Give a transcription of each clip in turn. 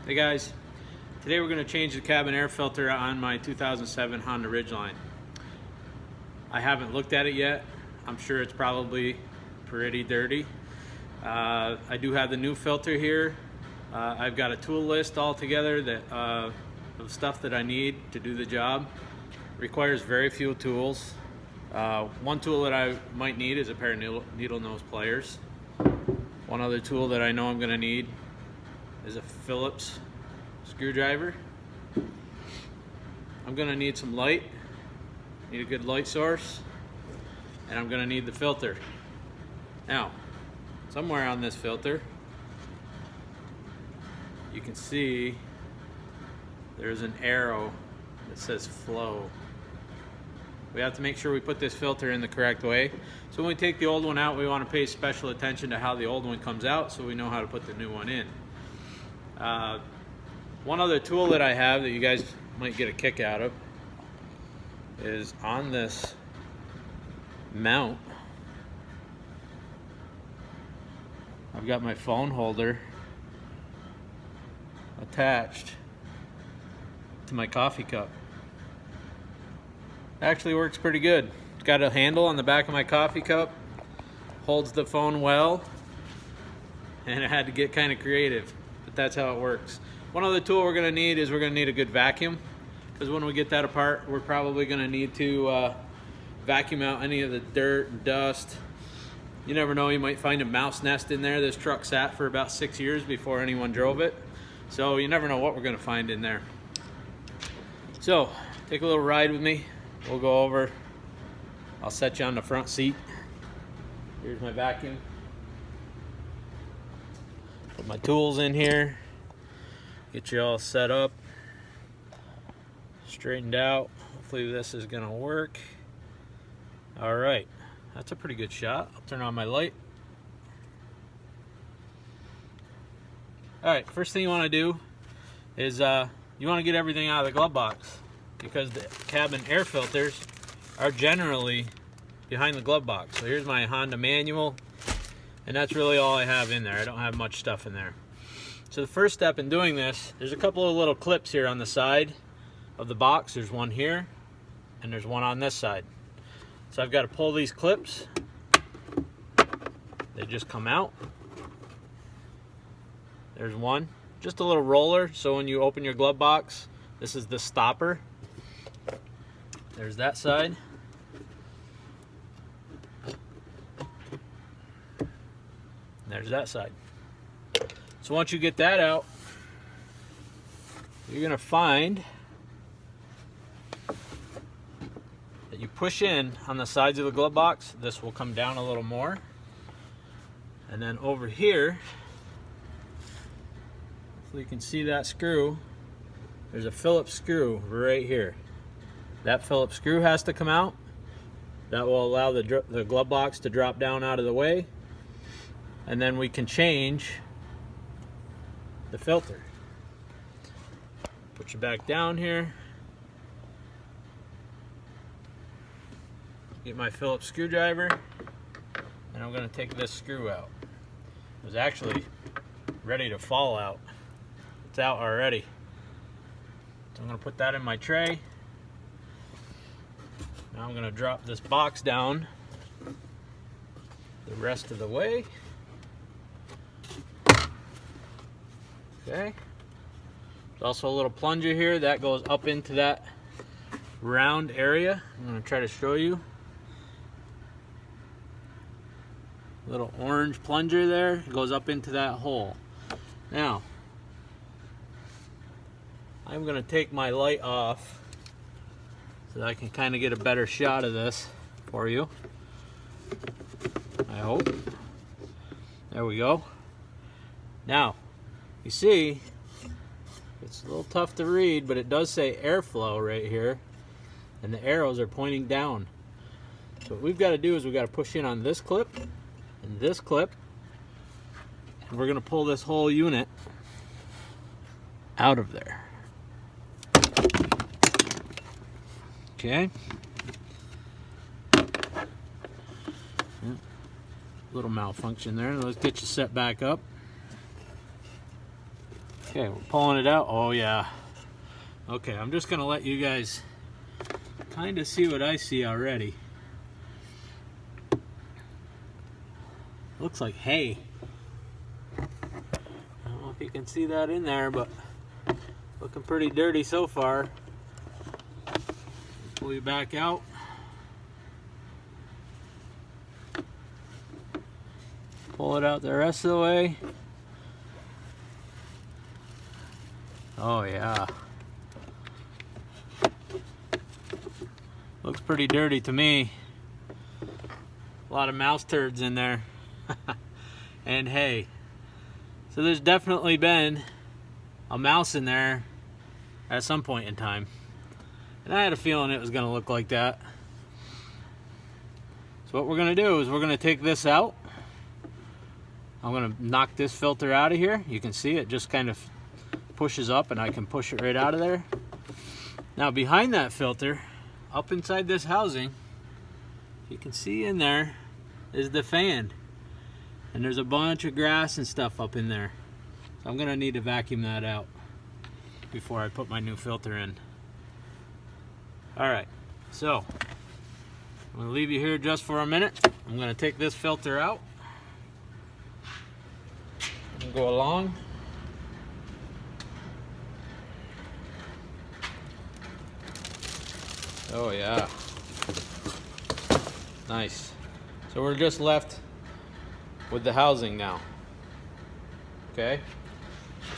Hey guys, today we're going to change the cabin air filter on my 2007 Honda Ridgeline. I haven't looked at it yet. I'm sure it's probably pretty dirty. I do have the new filter here. I've got a tool list all together of stuff that I need to do the job. Requires very few tools. One tool that I might need is a pair of needle nose pliers. One other tool that I know I'm going to need is a Phillips screwdriver. I'm going to need some light, need a good light source, and I'm going to need the filter. Now, somewhere on this filter, you can see there's an arrow that says flow. We have to make sure we put this filter in the correct way. So when we take the old one out, we want to pay special attention to how the old one comes out so we know how to put the new one in. One other tool that I have that you guys might get a kick out of is on this mount. I've got my phone holder attached to my coffee cup. Actually works pretty good. It's got a handle on the back of my coffee cup, holds the phone well, and I had to get kind of creative, but that's how it works. One other tool we're going to need is a good vacuum, because when we get that apart, we're probably going to need to vacuum out any of the dirt and dust. You never know, you might find a mouse nest in there. This truck sat for about 6 years before anyone drove it, so you never know what we're going to find in there. So take a little ride with me. We'll go over. I'll set you on the front seat. Here's my vacuum. Put my tools in here. Get you all set up, straightened out. Hopefully this is gonna work. All right, that's a pretty good shot. I'll turn on my light. All right, first thing you wanna do is you wanna get everything out of the glove box, because the cabin air filters are generally behind the glove box. So here's my Honda manual, and that's really all I have in there. I don't have much stuff in there. So the first step in doing this, there's a couple of little clips here on the side of the box. There's one here, and there's one on this side. So I've got to pull these clips. They just come out. There's one. Just a little roller, so when you open your glove box, this is the stopper. There's that side. There's that side. So once you get that out, you're gonna find that you push in on the sides of the glove box. This will come down a little more. And then over here, hopefully you can see that screw. There's a Phillips screw right here. That Phillips screw has to come out. That will allow the glove box to drop down out of the way. And then we can change the filter. Put you back down here. Get my Phillips screwdriver, and I'm going to take this screw out. It was actually ready to fall out. It's out already. So I'm going to put that in my tray. Now I'm going to drop this box down the rest of the way. Okay. There's also a little plunger here that goes up into that round area. I'm going to try to show you. Little orange plunger there. It goes up into that hole. Now, I'm going to take my light off so that I can kind of get a better shot of this for you. I hope. There we go. Now, you see, it's a little tough to read, but it does say airflow right here, and the arrows are pointing down. So what we've got to do is we've got to push in on this clip and this clip, and we're going to pull this whole unit out of there. Okay. Little malfunction there. Let's get you set back up. Okay, we're pulling it out. Oh yeah. Okay, I'm just gonna let you guys kind of see what I see already. Looks like hay. I don't know if you can see that in there, but looking pretty dirty so far. Pull you back out. Pull it out the rest of the way. Oh yeah. Looks pretty dirty to me. A lot of mouse turds in there. And hay. So there's definitely been a mouse in there at some point in time. And I had a feeling it was going to look like that. So what we're going to do is we're going to take this out. I'm going to knock this filter out of here. You can see it just kind of pushes up and I can push it right out of there. Now behind that filter, up inside this housing, you can see in there is the fan. And there's a bunch of grass and stuff up in there. So I'm going to need to vacuum that out before I put my new filter in. Alright, so I'm going to leave you here just for a minute. I'm going to take this filter out and go along. Oh yeah, nice. So we're just left with the housing now. Okay,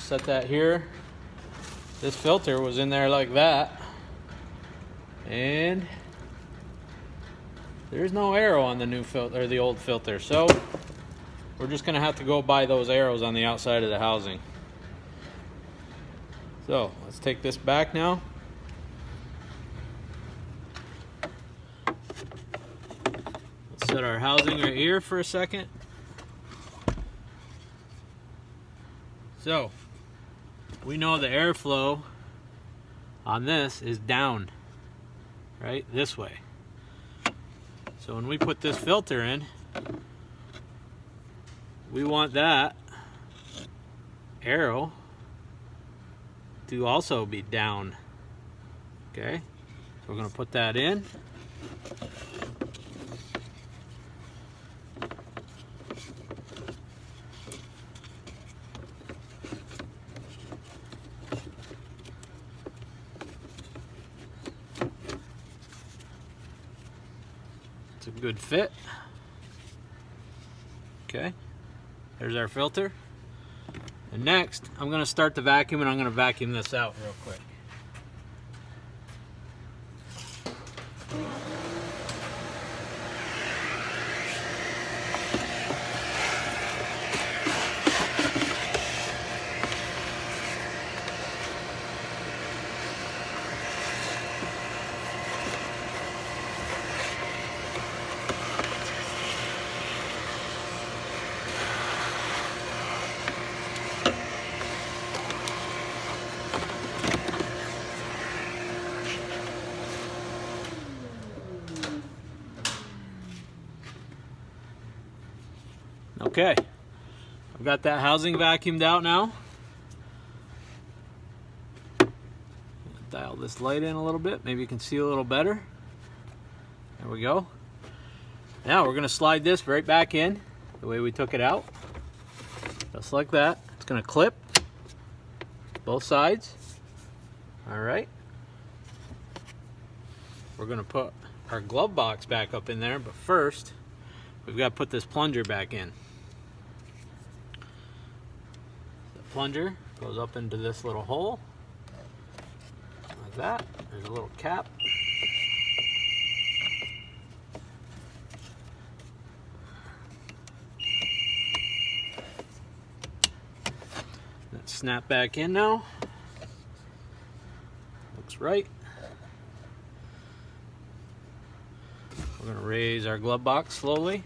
set that here. This filter was in there like that, and there's no arrow on the new filter or the old filter, so we're just gonna have to go buy those arrows on the outside of the housing. So let's take this back now. Let's set our housing right here for a second. So we know the airflow on this is down, right, this way. So when we put this filter in, we want that arrow to also be down. Okay, so we're going to put that in. It's a good fit. Okay, there's our filter. And next, I'm going to start the vacuum, and I'm going to vacuum this out real quick. Okay, I've got that housing vacuumed out now. Dial this light in a little bit, maybe you can see a little better. There we go. Now we're going to slide this right back in the way we took it out, just like that. It's going to clip both sides. All right, we're going to put our glove box back up in there, but first we've got to put this plunger back in. The plunger goes up into this little hole like that. There's a little cap. Let's snap back in now. Looks right. We're going to raise our glove box slowly.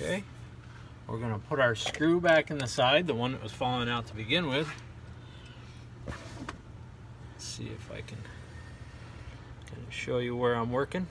Okay, we're gonna put our screw back in the side, the one that was falling out to begin with. Let's see if I can kind of show you where I'm working.